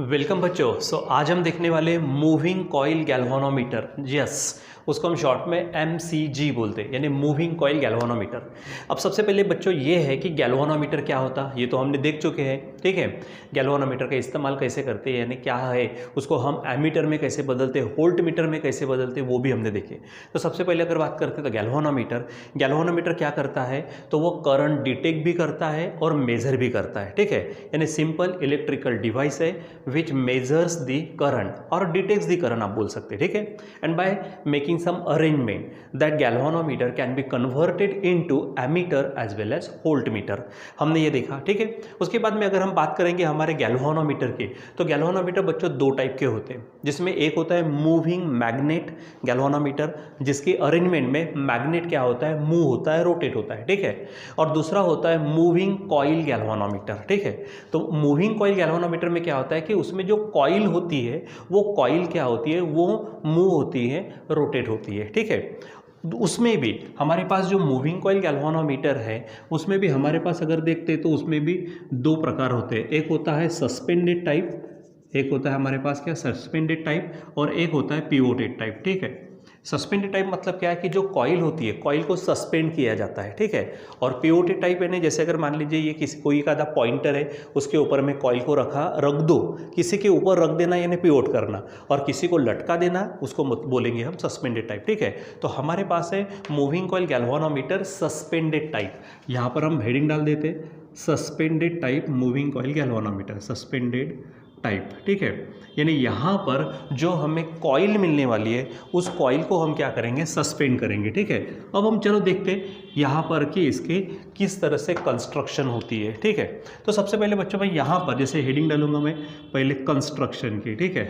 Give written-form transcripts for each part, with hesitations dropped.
Welcome बच्चों। आज हम देखने वाले मूविंग कॉइल गैल्वानोमीटर। यस, उसको हम शॉर्ट में MCG बोलते हैं, यानी मूविंग कॉइल गैल्वानोमीटर। अब सबसे पहले बच्चों ये है कि गैल्वानोमीटर क्या होता है, ये तो हमने देख चुके हैं। ठीक है, गैल्वानोमीटर का इस्तेमाल कैसे करते हैं, यानी क्या है उसको हम एमीटर में कैसे बदलते हैं, वोल्ट मीटर में कैसे बदलते हैं, वो भी हमने देखे। तो सबसे पहले अगर बात करते हैं तो गैल्वानोमीटर क्या करता है, तो वो करंट डिटेक्ट भी करता है और मेजर भी करता है। ठीक है, यानी सिंपल इलेक्ट्रिकल डिवाइस है which measures the current or detects the current आप बोल सकते हैं। ठीक है, and by making some arrangement that galvanometer can be converted into ammeter as well as voltmeter, हमने ये देखा। ठीक है, उसके बाद में अगर हम बात करेंगे हमारे गैल्वानोमीटर की, तो गैल्वानोमीटर बच्चों दो टाइप के होते हैं, जिसमें एक होता है मूविंग मैग्नेट गैल्वानोमीटर, जिसके अरेंजमेंट में मैग्नेट क्या होता है, मूव होता है, रोटेट होता है। ठीक है, और दूसरा होता है मूविंग कॉइल गैल्वानोमीटर। ठीक है, तो मूविंग कॉइल गैल्वानोमीटर में क्या होता है कि उसमें जो कॉइल होती है वो कॉइल क्या होती है, वो मूव होती है, रोटेट होती है। ठीक है, उसमें भी हमारे पास जो मूविंग कॉइल गैल्वानोमीटर है उसमें भी हमारे पास अगर देखते हैं तो उसमें भी दो प्रकार होते हैं। एक होता है सस्पेंडेड टाइप, एक होता है हमारे पास क्या सस्पेंडेड टाइप, और एक होता है पिवोटेड टाइप। ठीक है, सस्पेंडेड टाइप मतलब क्या है कि जो कॉइल होती है, कॉइल को सस्पेंड किया जाता है। ठीक है, और पिवोटेड टाइप यानी जैसे अगर मान लीजिए ये किसी कोई का पॉइंटर है, उसके ऊपर में कॉइल को रख दो, किसी के ऊपर रख देना यानी पिवोट करना, और किसी को लटका देना, उसको बोलेंगे हम सस्पेंडेड टाइप। ठीक है, तो हमारे पास है moving coil galvanometer suspended type. यहाँ पर हम हेडिंग डाल देते suspended type moving coil galvanometer, suspended type. ठीक है, यानी यहाँ पर जो हमें कॉइल मिलने वाली है उस कॉइल को हम क्या करेंगे, सस्पेंड करेंगे। ठीक है, अब हम चलो देखते हैं यहाँ पर कि इसके किस तरह से कंस्ट्रक्शन होती है। ठीक है, तो सबसे पहले बच्चों मैं यहाँ पर जैसे हेडिंग डालूंगा मैं पहले कंस्ट्रक्शन की। ठीक है,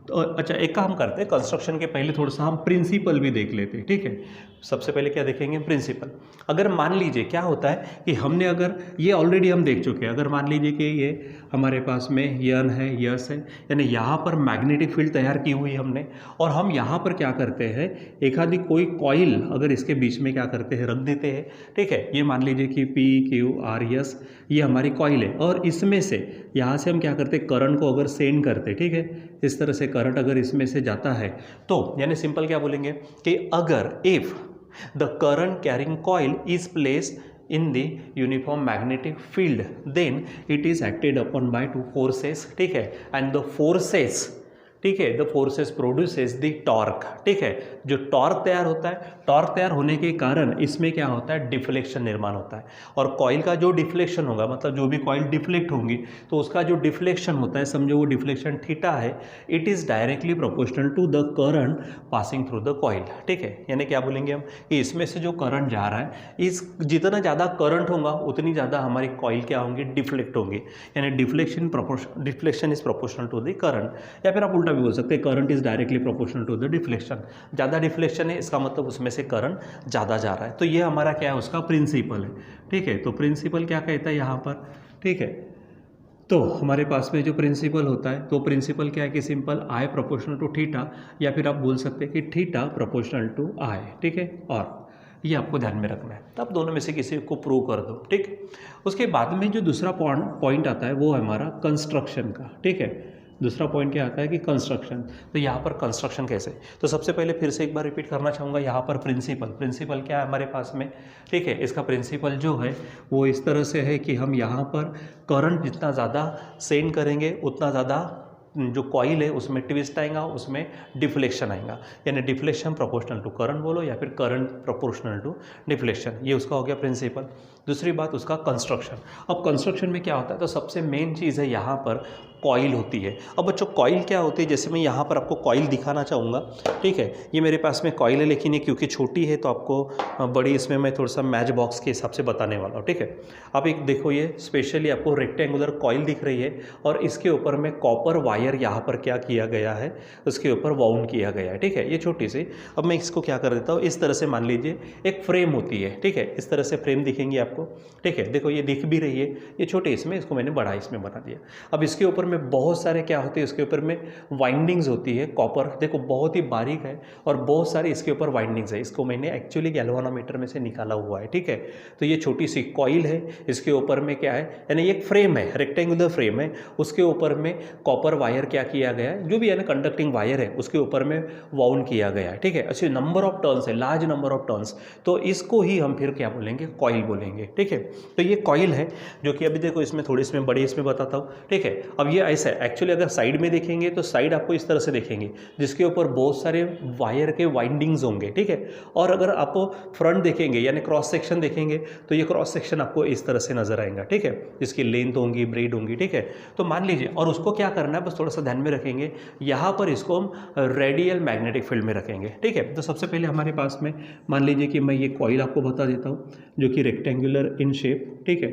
तो अच्छा एक काम करते हैं, कंस्ट्रक्शन के पहले थोड़ा सा हम प्रिंसिपल भी देख लेते हैं। ठीक है, सबसे पहले क्या देखेंगे, प्रिंसिपल। अगर मान लीजिए क्या होता है कि हमने अगर ये ऑलरेडी हम देख चुके हैं, अगर मान लीजिए कि ये हमारे पास में यन है, यस है, यानी यहाँ पर मैग्नेटिक फील्ड तैयार की हुई हमने, और हम यहाँ पर क्या करते हैं, एक आधी कोई कॉइल अगर इसके बीच में क्या करते हैं, रख देते हैं। ठीक है, ये मान लीजिए कि PQRS ये हमारी कॉइल है, और इसमें से यहाँ से हम क्या करते हैं, करंट को अगर सेंड करते। ठीक है, इस तरह से करंट अगर इसमें से जाता है तो यानी सिंपल क्या बोलेंगे कि अगर if the current carrying coil is placed in the uniform magnetic field, then it is acted upon by two forces. ठीक है, and the forces, ठीक है, the forces produces the torque. ठीक है, जो टॉर्क तैयार होता है, टॉर्क तैयार होने के कारण इसमें क्या होता है, डिफ्लेक्शन निर्माण होता है, और कॉइल का जो डिफ्लेक्शन होगा, मतलब जो भी कॉइल डिफ्लेक्ट होंगी तो उसका जो डिफ्लेक्शन होता है, समझो वो डिफ्लेक्शन थीटा है, it is directly proportional to the current passing through the coil. ठीक है, यानी क्या बोलेंगे हम कि इसमें से जो करंट जा रहा है, इस जितना ज़्यादा करंट होगा उतनी ज़्यादा हमारी कॉइल क्या होंगी, डिफ्लेक्ट होंगी, यानी deflection is proportional to the current, या फिर आप उल्टा भी बोल सकते हैं current is directly proportional to the deflection. ज़्यादा डिफ्लेक्शन है इसका मतलब उसमें से करंट ज़्यादा जा रहा है। तो ये हमारा क्या है, उसका प्रिंसिपल है। ठीक है, तो प्रिंसिपल क्या कहता है यहाँ पर। ठीक है, तो हमारे पास में जो प्रिंसिपल होता है, तो प्रिंसिपल क्या है कि simple I proportional to theta, या फिर आप बोल सकते हैं कि थीटा प्रोपोर्शनल टू I। ठीक है, और ये आपको ध्यान में रखना है, तब दोनों में से किसी को प्रूव कर दो। ठीक, उसके बाद में जो दूसरा पॉइंट आता है वो है हमारा कंस्ट्रक्शन का। ठीक है, दूसरा पॉइंट क्या आता है कि कंस्ट्रक्शन। तो यहाँ पर कंस्ट्रक्शन कैसे, तो सबसे पहले फिर से एक बार रिपीट करना चाहूँगा, यहाँ पर प्रिंसिपल क्या है हमारे पास में। ठीक है, इसका प्रिंसिपल जो है वो इस तरह से है कि हम यहाँ पर करंट जितना ज़्यादा सेंड करेंगे उतना ज़्यादा जो कॉइल है उसमें ट्विस्ट आएगा, उसमें डिफ्लेक्शन आएगा, यानी डिफ्लेक्शन प्रोपोर्शनल टू करंट बोलो, या फिर करंट प्रोपोर्शनल टू डिफ्लेक्शन। ये उसका हो गया प्रिंसिपल। दूसरी बात उसका कंस्ट्रक्शन। अब कंस्ट्रक्शन में क्या होता है, तो सबसे मेन चीज़ है यहाँ पर कॉइल होती है। अब बच्चों कॉइल क्या होती है, जैसे मैं यहाँ पर आपको कॉइल दिखाना चाहूँगा। ठीक है, ये मेरे पास में कॉइल है, लेकिन ये क्योंकि छोटी है तो आपको बड़ी इसमें मैं थोड़ा सा मैच बॉक्स के हिसाब से बताने वाला हूँ। ठीक है, आप एक देखो, ये स्पेशली आपको रेक्टेंगुलर कॉइल दिख रही है, और इसके ऊपर में कॉपर वायर यहाँ पर क्या किया गया है, उसके ऊपर वाउंड किया गया है। ठीक है, ये छोटी सी। अब मैं इसको क्या कर देता हूँ, इस तरह से मान लीजिए एक फ्रेम होती है। ठीक है, इस तरह से फ्रेम दिखेंगी आपको, आपको, ठीक है। देखो ये दिख भी रही है, ये छोटे इसमें, इसको मैंने बड़ा इसमें बना दिया। अब इसके ऊपर में बहुत सारे क्या होते हैं, इसके ऊपर में वाइंडिंग्स होती है कॉपर, देखो बहुत ही बारीक है और बहुत सारे इसके ऊपर वाइंडिंग्स है। इसको मैंने एक्चुअली गैल्वानोमीटर में से निकाला हुआ है, ठीक है। तो ये छोटी सी कॉइल है, इसके ऊपर में क्या है, यानी एक फ्रेम है, रेक्टेंगुलर फ्रेम है, उसके ऊपर में कॉपर वायर क्या किया गया है, जो भी यानी कंडक्टिंग वायर है उसके ऊपर में वाउंड किया गया है, ठीक है। अच्छे नंबर ऑफ टर्न्स है, लार्ज नंबर ऑफ टर्न्स, तो इसको ही हम फिर क्या बोलेंगे, कॉइल बोलेंगे, ठीक है। तो ये कॉइल है जो कि अभी देखो इसमें थोड़ी इसमें बड़ी इसमें बताता हूँ, ठीक है। अब ये ऐसा है एक्चुअली, अगर साइड में देखेंगे तो साइड आपको इस तरह से देखेंगे जिसके ऊपर बहुत सारे वायर के वाइंडिंग्स होंगे, ठीक है। और अगर आप फ्रंट देखेंगे यानी क्रॉस सेक्शन देखेंगे तो ये क्रॉस सेक्शन आपको इस तरह से नजर आएगा, ठीक है। इसकी लेंथ होंगी, ब्रेड होंगी, ठीक है। तो मान लीजिए, और उसको क्या करना है, बस थोड़ा सा ध्यान में रखेंगे, यहाँ पर इसको हम रेडियल मैग्नेटिक फील्ड में रखेंगे, ठीक है। तो सबसे पहले हमारे पास में मान लीजिए कि मैं ये कॉइल आपको बता देता हूँ जो कि रेक्टेंगुलर इन शेप, ठीक है।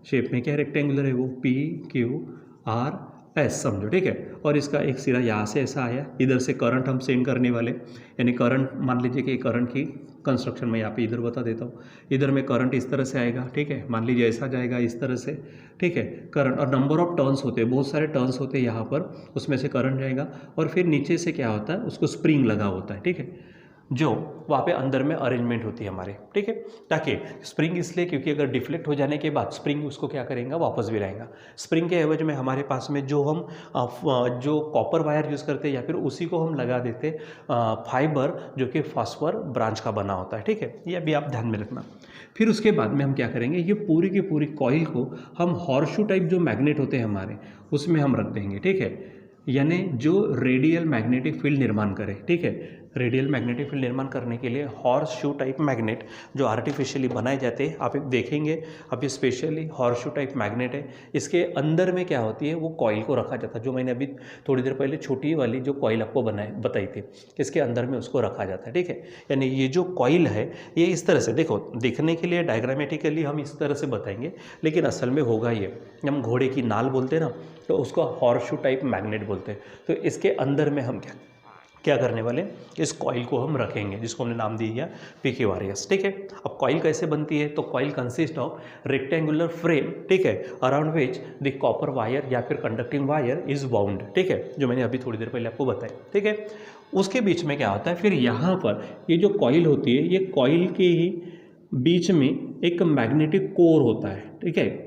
शेप में क्या रेक्टेंगुलर है, वो PQRS समझो, ठीक है। और इसका एक सिरा यहाँ से ऐसा आया, इधर से करंट हम सेंड करने वाले, यानी करंट मान लीजिए कि करंट की कंस्ट्रक्शन में यहाँ पे इधर बता देता हूँ, इधर में करंट इस तरह से आएगा, ठीक है। मान लीजिए ऐसा जाएगा इस तरह से, ठीक है। करंट और नंबर ऑफ टर्न्स होते हैं, बहुत सारे टर्न्स होते हैं यहाँ पर, उसमें से करंट जाएगा और फिर नीचे से क्या होता है, उसको स्प्रिंग लगा होता है, ठीक है, जो वहाँ पे अंदर में अरेंजमेंट होती है हमारे, ठीक है। ताकि स्प्रिंग इसलिए क्योंकि अगर डिफ्लेक्ट हो जाने के बाद स्प्रिंग उसको क्या करेगा, वापस भी लाएगा। स्प्रिंग के एवज में हमारे पास में जो हम जो कॉपर वायर यूज़ करते हैं या फिर उसी को हम लगा देते फाइबर जो कि फॉस्फर ब्रांच का बना होता है, ठीक है। ये अभी आप ध्यान में रखना। फिर उसके बाद में हम क्या करेंगे, ये पूरी की पूरी कॉइल को हम हॉर्सशू टाइप जो मैग्नेट होते हैं हमारे, उसमें हम रख देंगे, ठीक है। यानी जो रेडियल मैग्नेटिक फील्ड निर्माण करे, ठीक है। रेडियल मैग्नेटिक फील्ड निर्माण करने के लिए हॉर्स शू टाइप मैग्नेट जो आर्टिफिशियली बनाए जाते हैं, आप देखेंगे अभी specially horse shoe type magnet है, इसके अंदर में क्या होती है, वो कॉइल को रखा जाता है, जो मैंने अभी थोड़ी देर पहले छोटी वाली जो कॉइल आपको बताई थी, इसके अंदर में उसको रखा जाता है, ठीक है। यानी ये जो कॉइल है ये इस तरह से, देखो दिखने के लिए डायग्रामेटिकली हम इस तरह से बताएंगे, लेकिन असल में होगा ये, हम घोड़े की नाल बोलते हैं ना, तो उसको हॉर्स शू टाइप मैग्नेट बोलते हैं। तो इसके अंदर में हम क्या करने वाले, इस कॉइल को हम रखेंगे जिसको हमने नाम दिया PQRS, ठीक है। अब कॉइल कैसे बनती है, तो coil consist of rectangular frame, ठीक है, around which the copper wire या फिर कंडक्टिंग वायर इज बाउंड, ठीक है, जो मैंने अभी थोड़ी देर पहले आपको बताया, ठीक है। उसके बीच में क्या होता है, फिर यहाँ पर ये जो कॉइल होती है, ये कॉइल के ही बीच में एक मैग्नेटिक कोर होता है, ठीक है।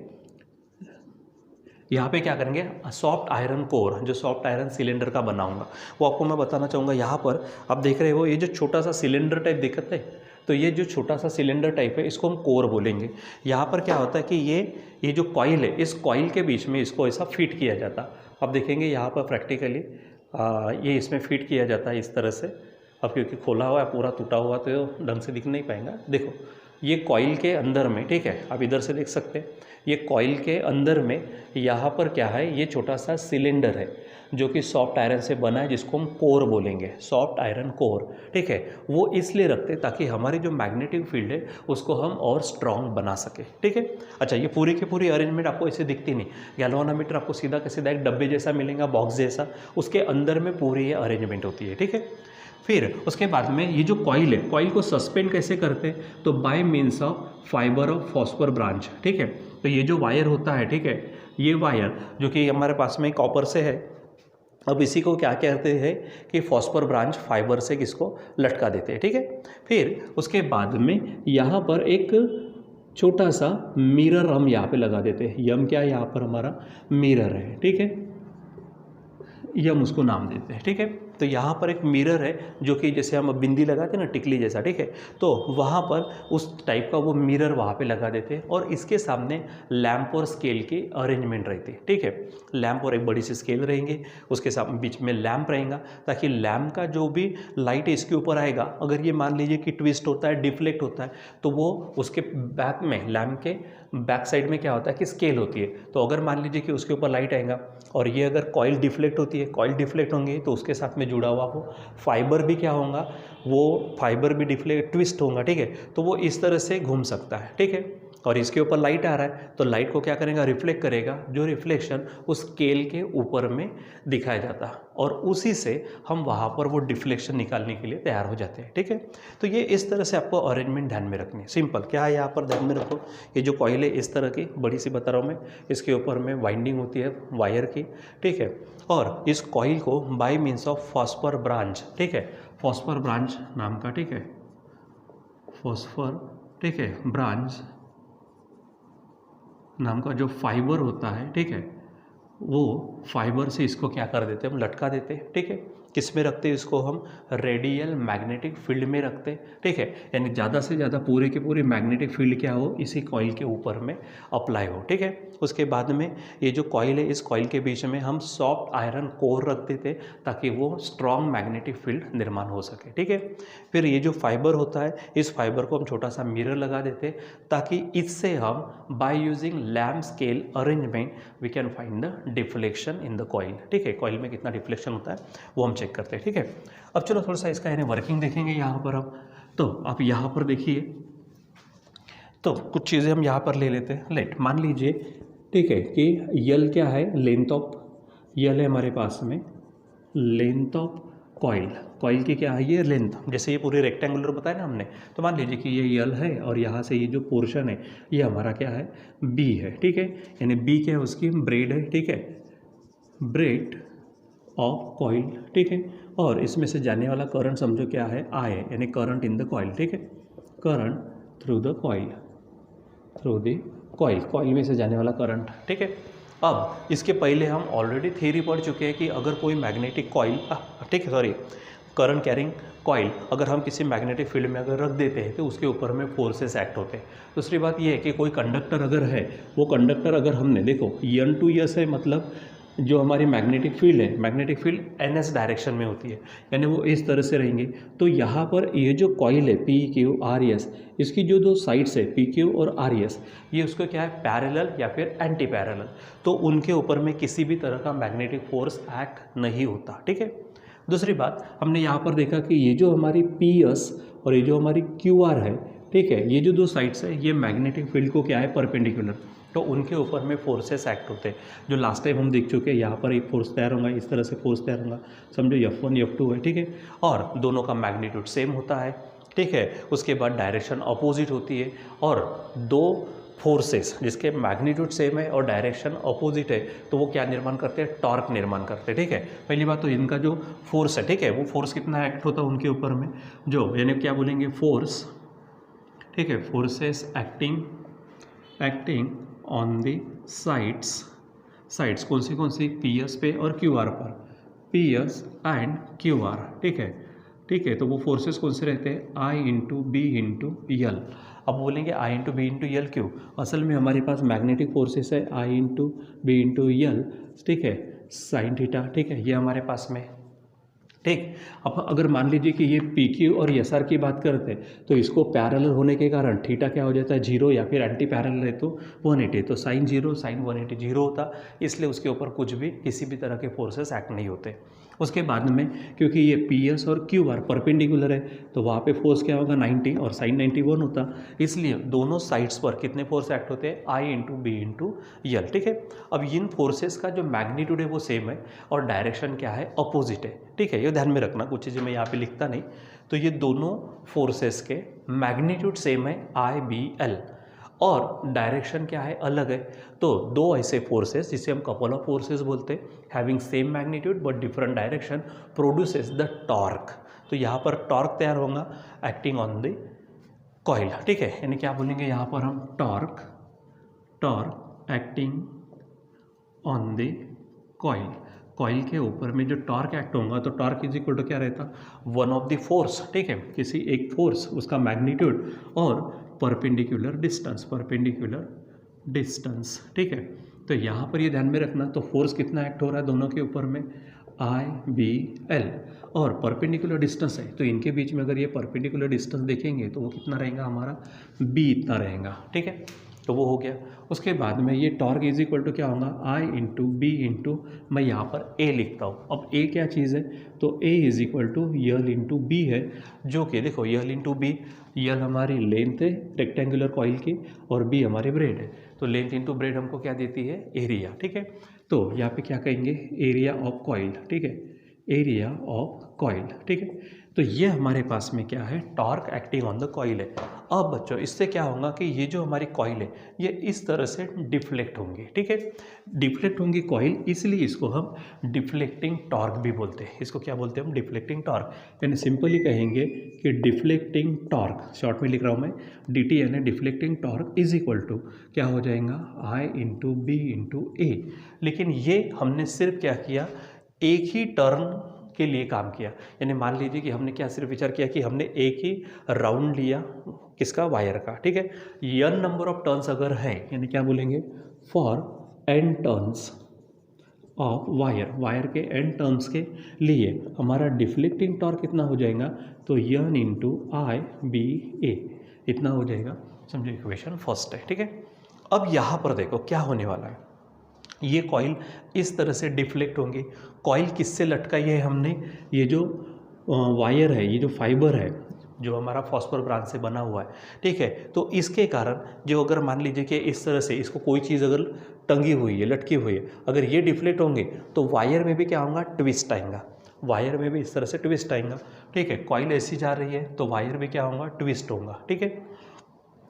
यहाँ पे क्या करेंगे, सॉफ्ट आयरन कोर, जो सॉफ्ट आयरन सिलेंडर का बनाऊंगा वो आपको मैं बताना चाहूँगा। यहाँ पर आप देख रहे हो ये जो छोटा सा सिलेंडर टाइप दिखता है, तो ये जो छोटा सा सिलेंडर टाइप है इसको हम कोर बोलेंगे। यहाँ पर क्या होता है कि ये जो कॉइल है, इस कॉइल के बीच में इसको ऐसा फिट किया जाता है। आप देखेंगे यहाँ पर प्रैक्टिकली ये इसमें फिट किया जाता है इस तरह से। अब क्योंकि खोला हुआ है, पूरा टूटा हुआ, तो ढंग से दिख नहीं पाएगा। देखो ये कॉइल के अंदर में, ठीक है, आप इधर से देख सकते हैं, ये कॉइल के अंदर में यहाँ पर क्या है, ये छोटा सा सिलेंडर है जो कि सॉफ्ट आयरन से बना है, जिसको हम कोर बोलेंगे, सॉफ्ट आयरन कोर, ठीक है। वो इसलिए रखते हैं ताकि हमारी जो मैग्नेटिक फील्ड है उसको हम और स्ट्रॉन्ग बना सके, ठीक है। अच्छा, ये पूरी की पूरी अरेंजमेंट आपको ऐसे दिखती नहीं, गैल्वानोमीटर आपको सीधा का सीधा एक डब्बे जैसा मिलेगा, बॉक्स जैसा, उसके अंदर में पूरी ये अरेंजमेंट होती है, ठीक है। फिर उसके बाद में ये जो कॉइल है, कॉइल को सस्पेंड कैसे करते हैं, तो bye means of fibre of phosphor branch, ठीक है। तो ये जो वायर होता है, ठीक है, ये वायर जो कि हमारे पास में कॉपर से है, अब इसी को क्या कहते हैं कि फॉस्फर ब्रांच फाइबर से किसको लटका देते हैं, ठीक है। फिर उसके बाद में यहाँ पर एक छोटा सा मिरर हम यहाँ पे लगा देते हैं। यम क्या है, यहाँ पर हमारा मिरर है, ठीक है, यम उसको नाम देते हैं, ठीक है। तो यहाँ पर एक मिरर है जो कि जैसे हम बिंदी लगाते हैं ना, टिकली जैसा, ठीक है, तो वहाँ पर उस टाइप का वो मिरर वहाँ पे लगा देते हैं और इसके सामने लैंप और स्केल की अरेंजमेंट रहती है, ठीक है। लैंप और एक बड़ी सी स्केल रहेंगे, उसके साथ बीच में लैंप रहेगा ताकि लैंप का जो भी लाइट है इसके ऊपर आएगा, अगर ये मान लीजिए कि ट्विस्ट होता है, डिफ्लेक्ट होता है, तो वो उसके बैक में, लैंप के बैक साइड में क्या होता है कि स्केल होती है, तो अगर मान लीजिए कि उसके ऊपर लाइट आएगा और ये अगर कॉइल डिफ्लेक्ट होती है, कॉइल डिफ्लेक्ट होंगे तो उसके साथ में जुड़ा हुआ वो फाइबर भी क्या होगा, वो फाइबर भी डिफ्लेक्ट ट्विस्ट होगा, ठीक है, तो वो इस तरह से घूम सकता है, ठीक है। और इसके ऊपर लाइट आ रहा है तो लाइट को क्या करेगा, रिफ्लेक्ट करेगा, जो रिफ्लेक्शन उस स्केल के ऊपर में दिखाया जाता है और उसी से हम वहाँ पर वो डिफ्लेक्शन निकालने के लिए तैयार हो जाते हैं। ठीक है, तो ये इस तरह से आपको अरेंजमेंट ध्यान में रखनी है। सिंपल क्या है, यहाँ पर ध्यान में रखो, ये जो कॉइल है इस तरह की बड़ी सी बता रहा हूँ मैं, इसके ऊपर में वाइंडिंग होती है वायर की। ठीक है, और इस कॉइल को bye means of phosphor branch, ठीक है, फॉस्फर ब्रांच नाम का, ठीक है, फॉस्फर, ठीक है, ब्रांच नाम का जो फाइबर होता है, ठीक है, वो फाइबर से इसको क्या कर देते हैं, हम लटका देते हैं। ठीक है, किस में रखते हैं इसको, हम रेडियल मैग्नेटिक फील्ड में रखते हैं। ठीक है, यानी ज़्यादा से ज़्यादा पूरे के पूरे मैग्नेटिक फील्ड क्या हो, इसी कॉइल के ऊपर में अप्लाई हो। ठीक है, उसके बाद में ये जो कॉइल है, इस कॉइल के बीच में हम सॉफ्ट आयरन कोर रख देते ताकि वो स्ट्रॉन्ग मैग्नेटिक फील्ड निर्माण हो सके। ठीक है, फिर ये जो फाइबर होता है, इस फाइबर को हम छोटा सा मिरर लगा देते ताकि इससे हम by using lamp scale arrangement we can find the deflection in the coil. ठीक है, कॉइल में कितना डिफ्लेक्शन होता है वो हम चेक करते हैं। ठीक है, अब चलो थोड़ा सा इसका यानी वर्किंग देखेंगे यहाँ पर हम। तो आप यहाँ पर देखिए, तो कुछ चीज़ें हम यहाँ पर ले लेते हैं। लेट मान लीजिए, ठीक है, कि यल क्या है, लेंथ ऑफ यल है हमारे पास में, लेंथ ऑफ कॉइल, कॉइल की क्या है ये लेंथ, जैसे ये पूरे रेक्टेंगुलर बताया ना हमने, तो मान लीजिए कि ये यल है और यहाँ से ये जो पोर्शन है ये हमारा क्या है, बी है। ठीक है, यानी बी क्या है, उसकी ब्रेड है। ठीक है, ब्रेड ऑफ कॉइल। ठीक है, और इसमें से जाने वाला करंट समझो क्या है, आई है, यानी करंट इन द कॉइल। ठीक है, current through the coil, through the coil, coil में से जाने वाला करंट। ठीक है, अब इसके पहले हम ऑलरेडी थ्योरी पढ़ चुके हैं कि अगर कोई मैग्नेटिक कॉइल, ठीक है, सॉरी, करंट कैरिंग कॉइल अगर हम किसी मैग्नेटिक फील्ड में अगर रख देते हैं तो उसके ऊपर में फोर्सेस एक्ट होते हैं। दूसरी बात यह है कि कोई कंडक्टर अगर है, वो कंडक्टर अगर हमने देखो यन टू यस है, मतलब जो हमारी मैग्नेटिक फील्ड है, magnetic field N S direction में होती है, यानी वो इस तरह से रहेंगे। तो यहाँ पर ये जो कॉइल है पी क्यू आर एस, इसकी जो दो साइड्स है पी क्यू और आर एस, ये उसको क्या है, पैरेलल या फिर एंटी पैरेलल, तो उनके ऊपर में किसी भी तरह का मैग्नेटिक फोर्स एक्ट नहीं होता। ठीक है, दूसरी बात हमने यहाँ पर देखा कि ये जो हमारी पी एस और ये जो हमारी क्यू आर है, ठीक है, ये जो दो साइड्स है ये मैग्नेटिक फील्ड को क्या है, परपेंडिकुलर, तो उनके ऊपर में फोर्सेस एक्ट होते हैं। जो लास्ट टाइम हम देख चुके हैं, यहाँ पर एक फोर्स तैयार होगा, इस तरह से फोर्स तैयार होगा, समझो F1 F2 है। ठीक है, और दोनों का मैग्नीट्यूड सेम होता है। ठीक है, उसके बाद डायरेक्शन अपोजिट होती है, और दो फोर्सेस जिसके मैग्नीट्यूड सेम है और डायरेक्शन अपोजिट है, तो वो क्या निर्माण करते हैं, टॉर्क निर्माण करते हैं। ठीक है, पहली बात तो इनका जो फोर्स है, ठीक है, वो फोर्स कितना एक्ट होता है उनके ऊपर में, जो यानी क्या बोलेंगे, फोर्स, ठीक है, forces acting on the sides, sides कौन सी पी एस पे और क्यू आर पर, P S and Q R. ठीक है, ठीक है, तो वो फोर्सेस कौन से रहते हैं, आई इंटू बी इंटू यल। अब बोलेंगे आई इंटू बी इंटू यल क्यों, असल में हमारे पास मैग्नेटिक फोर्सेस है आई इंटू बी इंटू यल, ठीक है, साइन थीटा। ठीक है, ये हमारे पास में, ठीक। अब अगर मान लीजिए कि ये पी क्यू और एस आर की बात करते हैं तो इसको पैरेलल होने के कारण थीटा क्या हो जाता है, जीरो, या फिर एंटी पैरेलल है तो 180, तो साइन जीरो साइन 180 जीरो होता, इसलिए उसके ऊपर कुछ भी किसी भी तरह के फोर्सेस एक्ट नहीं होते। उसके बाद में क्योंकि ये पी एस और क्यू आर परपेंडिकुलर है तो वहाँ पे फोर्स क्या होगा 90 और साइन 91 होता, इसलिए दोनों साइड्स पर कितने फोर्स एक्ट होते हैं, आई इंटू बी इंटू यल। ठीक है, अब इन फोर्सेस का जो मैग्नीट्यूड है वो सेम है और डायरेक्शन क्या है, अपोजिट है। ठीक है, ये ध्यान में रखना, कुछ चीज़ें मैं यहाँ पे लिखता नहीं, तो ये दोनों फोर्सेस के मैग्नीट्यूड सेम है आई बी एल और डायरेक्शन क्या है, अलग है। तो दो ऐसे फोर्सेस जिसे हम कपल ऑफ फोर्सेस बोलते हैं, having same magnitude but different direction, produces the torque. तो यहाँ पर टॉर्क तैयार होगा एक्टिंग ऑन द कॉइल। ठीक है, यानी क्या बोलेंगे यहाँ पर हम, torque, torque acting on the coil, coil के ऊपर में जो टॉर्क एक्ट होगा, तो टॉर्क इज इक्वल टू क्या रहता, वन ऑफ द फोर्स, ठीक है, किसी एक फोर्स उसका मैग्नीट्यूड और परपेंडिकुलर डिस्टेंस, परपेंडिकुलर डिस्टेंस। ठीक है, तो यहाँ पर ये ध्यान में रखना, तो फोर्स कितना एक्ट हो रहा है दोनों के ऊपर में, आई बी एल, और परपेंडिकुलर डिस्टेंस है तो इनके बीच में अगर ये परपेंडिकुलर डिस्टेंस देखेंगे तो वो कितना रहेगा हमारा, बी इतना रहेगा। ठीक है, तो वो हो गया। उसके बाद में ये टॉर्क इज इक्वल टू क्या होगा, आई इंटू बी इंटू, मैं यहाँ पर ए लिखता हूँ। अब ए क्या चीज़ है, तो A is equal to L into B है, जो कि देखो यल इंटू बी, यल हमारी लेंथ है रेक्टेंगुलर कॉइल की और बी हमारी ब्रेड है। तो लेंथ इंटू ब्रेड हमको क्या देती है, एरिया। ठीक है, तो यहाँ पे क्या कहेंगे, एरिया ऑफ कॉइल। ठीक है, एरिया ऑफ कॉइल। ठीक है, तो ये हमारे पास में क्या है, torque acting on the coil है। अब बच्चों इससे क्या होगा कि ये जो हमारी कॉइल है ये इस तरह से डिफ्लेक्ट होंगी। ठीक है, डिफ्लेक्ट होंगी कॉइल, इसलिए इसको हम डिफ्लेक्टिंग टॉर्क भी बोलते हैं। इसको क्या बोलते हैं हम, डिफ्लेक्टिंग टॉर्क। यानी सिंपली कहेंगे कि डिफ्लेक्टिंग टॉर्क, शॉर्ट में लिख रहा हूँ मैं, डी टी, यानी deflecting torque is equal to क्या हो जाएगा, I into B into A. लेकिन ये हमने सिर्फ क्या किया, एक ही टर्न के लिए काम किया। यानी मान लीजिए कि हमने क्या सिर्फ विचार किया कि हमने एक ही राउंड लिया, किसका, वायर का। ठीक है, n नंबर ऑफ टर्न्स अगर है, यानी क्या बोलेंगे, for n turns of wire, wire के n टर्न्स के लिए हमारा डिफ्लेक्टिंग टॉर्क कितना हो जाएगा, तो n इंटू आई बी ए इतना हो जाएगा। समझो, इक्वेशन फर्स्ट है। ठीक है, अब यहाँ पर देखो क्या होने वाला है, ये कॉइल इस तरह से डिफ्लेक्ट होंगे। कॉइल किससे लटकाई है हमने, ये जो वायर है, ये जो फाइबर है जो हमारा फॉस्फर ब्रांच से बना हुआ है। ठीक है, तो इसके कारण जो अगर मान लीजिए कि इस तरह से इसको कोई चीज़ अगर टंगी हुई है, लटकी हुई है, अगर ये डिफ्लेक्ट होंगे तो वायर में भी क्या होगा, ट्विस्ट आएगा। वायर में भी इस तरह से ट्विस्ट आएगा। ठीक है, कॉइल ऐसी जा रही है तो वायर में क्या होगा, ट्विस्ट होगा। ठीक है,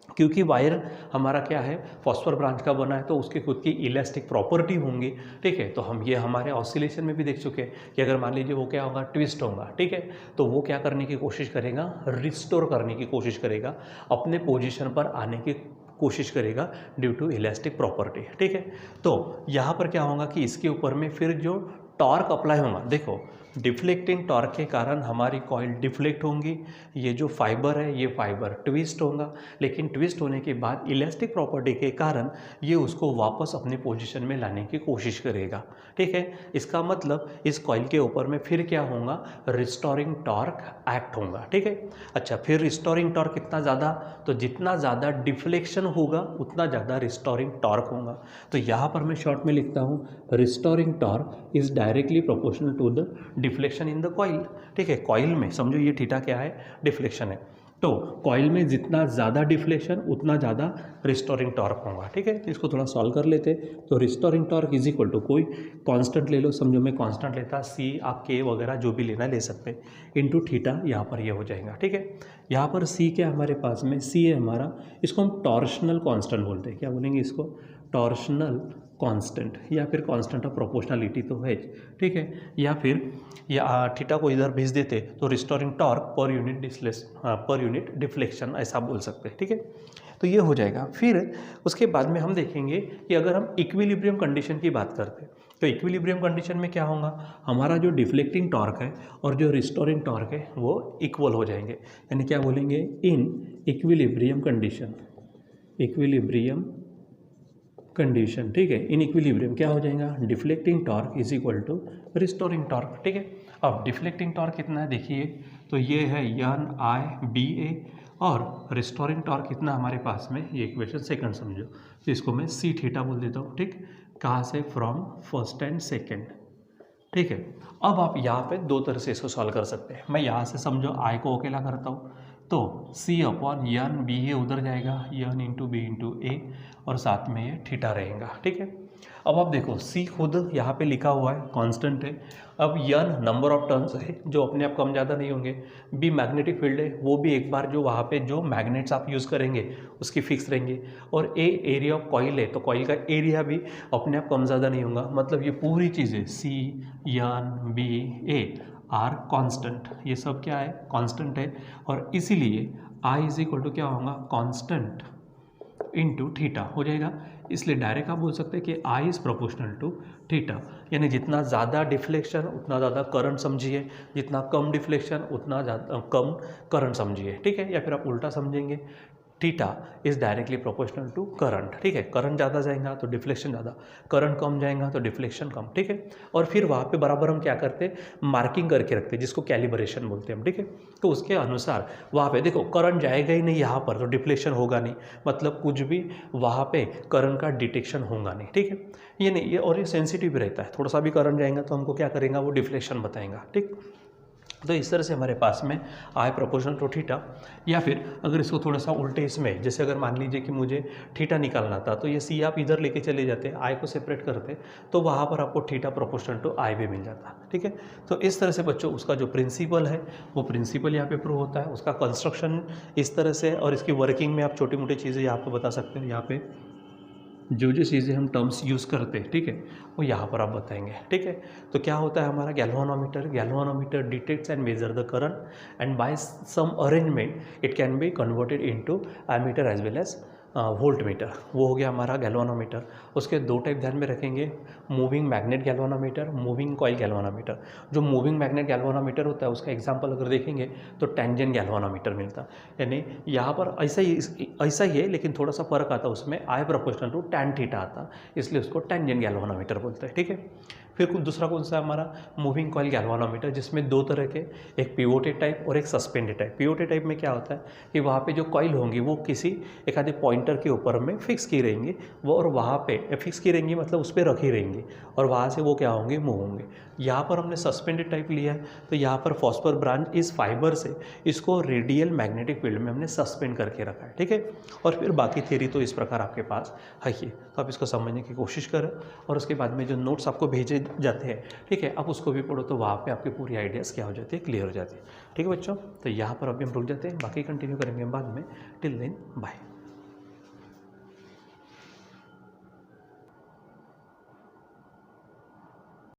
क्योंकि वायर हमारा क्या है, फॉस्फर ब्रांच का बना है, तो उसकी खुद की इलास्टिक प्रॉपर्टी होंगी। ठीक है, तो हम ये हमारे ऑसिलेशन में भी देख चुके हैं कि अगर मान लीजिए वो क्या होगा, ट्विस्ट होगा। ठीक है, तो वो क्या करने की कोशिश करेगा, रिस्टोर करने की कोशिश करेगा, अपने पोजीशन पर आने की कोशिश करेगा ड्यू टू इलास्टिक प्रॉपर्टी। ठीक है, तो यहाँ पर क्या होगा कि इसके ऊपर में फिर जो टॉर्क अप्लाई होगा, देखो डिफ्लेक्टिंग टॉर्क के कारण हमारी कॉइल डिफ्लेक्ट होंगी, ये जो फाइबर है ये फाइबर ट्विस्ट होगा, लेकिन ट्विस्ट होने के बाद इलास्टिक प्रॉपर्टी के कारण ये उसको वापस अपने पोजीशन में लाने की कोशिश करेगा। ठीक है, इसका मतलब इस कॉइल के ऊपर में फिर क्या होगा, रिस्टोरिंग टॉर्क एक्ट होगा। ठीक है, अच्छा, फिर रिस्टोरिंग टॉर्क कितना ज़्यादा, तो जितना ज़्यादा डिफ्लेक्शन होगा उतना ज़्यादा रिस्टोरिंग टॉर्क होगा। तो यहाँ पर मैं शॉर्ट में लिखता हूँ, restoring torque is directly proportional to the deflection in the coil. ठीक है, कॉइल में समझो ये थीटा क्या है, डिफ्लेक्शन है, तो कॉइल में जितना ज़्यादा डिफ्लेक्शन उतना ज़्यादा रिस्टोरिंग टॉर्क होगा। ठीक है, तो इसको थोड़ा सॉल्व कर लेते। तो restoring torque is equal to, कोई कांस्टेंट ले लो, समझो मैं कांस्टेंट लेता, सी, आप के वगैरह जो भी लेना ले सकते हैं, इंटू थीटा, यहाँ पर ये हो जाएगा। ठीक है, यहाँ पर सी क्या हमारे पास में, सी है हमारा, इसको हम टॉर्शनल कांस्टेंट बोलते हैं। क्या बोलेंगे इसको, टॉर्शनल कांस्टेंट, या फिर कांस्टेंट ऑफ प्रोपोर्शनलिटी तो है। ठीक है, या फिर या थीटा को इधर भेज देते तो restoring torque per unit deflection ऐसा बोल सकते हैं। ठीक है, तो ये हो जाएगा। फिर उसके बाद में हम देखेंगे कि अगर हम इक्विलिब्रियम कंडीशन की बात करते हैं तो इक्विलिब्रियम कंडीशन में क्या होगा, हमारा जो डिफ्लेक्टिंग टॉर्क है और जो रिस्टोरिंग टॉर्क है वो इक्वल हो जाएंगे। यानी क्या बोलेंगे, in equilibrium condition, equilibrium condition. ठीक है, इन इक्विलिब्रियम क्या हो जाएगा, deflecting torque is equal to restoring torque. ठीक है, अब डिफ्लेक्टिंग टॉर्क कितना है देखिए, तो ये है एन आई बी ए, और रिस्टोरिंग टॉर्क कितना हमारे पास में, ये इक्वेशन सेकंड समझो, तो इसको मैं सी थीटा बोल देता हूँ। ठीक, कहाँ से, फ्रॉम फर्स्ट एंड सेकेंड। ठीक है, अब आप यहाँ पे दो तरह से इसको सॉल्व कर सकते हैं। मैं यहाँ से समझो आई को अकेला करता हूँ, तो सी अपॉन एन बी ए उधर जाएगा, एन इंटू बी इंटू ए, और साथ में ये थीटा रहेगा। ठीक है, अब आप देखो सी खुद यहाँ पे लिखा हुआ है, कांस्टेंट है। अब एन नंबर ऑफ टर्न्स है जो अपने आप कम ज़्यादा नहीं होंगे, बी मैग्नेटिक फील्ड है, वो भी एक बार जो वहाँ पे जो मैग्नेट्स आप यूज़ करेंगे उसकी फिक्स रहेंगे, और ए एरिया ऑफ कॉइल है, तो कॉइल का एरिया भी अपने आप कम ज़्यादा नहीं होगा। मतलब ये पूरी चीज़ें C N B A R constant, ये सब क्या है, कांस्टेंट है, और इसीलिए आई इज इक्वल टू क्या होगा, कांस्टेंट इंटू थीटा हो जाएगा। इसलिए डायरेक्ट आप बोल सकते हैं कि I is proportional to theta, यानी जितना ज़्यादा डिफ्लेक्शन उतना ज़्यादा करंट समझिए, जितना कम डिफ्लेक्शन उतना ज़्यादा कम करंट समझिए। ठीक है, या फिर आप उल्टा समझेंगे, theta is directly proportional to current. ठीक है, करंट ज़्यादा जाएगा तो डिफ्लेक्शन ज़्यादा, करंट कम जाएगा तो डिफ्लेक्शन कम। ठीक है, और फिर वहाँ पे बराबर हम क्या करते हैं, मार्किंग करके रखते हैं, जिसको कैलिब्रेशन बोलते हैं हम। ठीक है, तो उसके अनुसार वहाँ पे देखो करंट जाएगा ही नहीं यहाँ पर तो डिफ्लेक्शन होगा नहीं, मतलब कुछ भी वहाँ पे करंट का डिटेक्शन होगा नहीं। ठीक है, ये नहीं, ये और ये सेंसिटिव भी रहता है, थोड़ा सा भी करंट जाएगा तो हमको क्या करेगा, वो डिफ्लेक्शन बताएगा। ठीक, तो इस तरह से हमारे पास में आई प्रोपोर्शनल टू थीटा, या फिर अगर इसको थोड़ा सा उल्टे इसमें, जैसे अगर मान लीजिए कि मुझे थीटा निकालना था तो ये सी आप इधर लेके चले जाते, आई को सेपरेट करते, तो वहाँ पर आपको थीटा प्रोपोर्शनल टू आई भी मिल जाता। ठीक है, तो इस तरह से बच्चों उसका जो प्रिंसिपल है वो प्रिंसिपल यहाँ पे प्रूव होता है, उसका कंस्ट्रक्शन इस तरह से, और इसकी वर्किंग में आप छोटी मोटी चीज़ें यहाँ पर बता सकते हो। यहाँ पे जो जो चीज़ें हम टर्म्स यूज़ करते हैं, ठीक है, वो यहाँ पर आप बताएंगे। ठीक है, तो क्या होता है हमारा galvanometer, galvanometer detects and measure the current and by some arrangement it can be converted into ammeter as well as volt meter. वो हो गया हमारा गैल्वानोमीटर। उसके दो टाइप ध्यान में रखेंगे, moving magnet galvanometer, moving coil galvanometer. जो मूविंग मैग्नेट गैल्वानोमीटर होता है उसका एग्जांपल अगर देखेंगे तो टेंजेंट गैल्वानोमीटर मिलता है, यानी यहाँ पर ऐसा ही है लेकिन थोड़ा सा फर्क आता है उसमें, I proportional to tan theta आता, इसलिए उसको टेंजेंट गैल्वानोमीटर बोलते हैं। ठीक है, फिर दूसरा कौन सा हमारा मूविंग कॉइल गैल्वानोमीटर, जिसमें दो तरह के, एक पिवोटेड टाइप और एक सस्पेंडेड टाइप। पिवोटेड टाइप में क्या होता है कि वहाँ पे जो कॉइल होंगी वो किसी एक आधे पॉइंटर के ऊपर में फिक्स की रहेंगी, वो और वहाँ पे फिक्स की रहेंगी मतलब उस पर रखी रहेंगी, और वहाँ से वो क्या होंगे, मूव होंगे। यहाँ पर हमने सस्पेंडेड टाइप लिया है, तो यहाँ पर फॉस्फर ब्रांच इस फाइबर से इसको रेडियल मैग्नेटिक फील्ड में हमने सस्पेंड करके रखा है। ठीक है, और फिर बाकी थ्योरी तो इस प्रकार आपके पास है ही, तो आप इसको समझने की कोशिश करें, और उसके बाद में जो नोट्स आपको भेजे जाते हैं, ठीक है, आप उसको भी पढ़ो, तो वहाँ पे आपकी पूरी आइडियाज़ क्या हो जाती है, क्लियर हो जाती है। ठीक है बच्चों, तो यहाँ पर अभी हम रुक जाते हैं, बाकी कंटिन्यू करेंगे बाद में। Till then bye.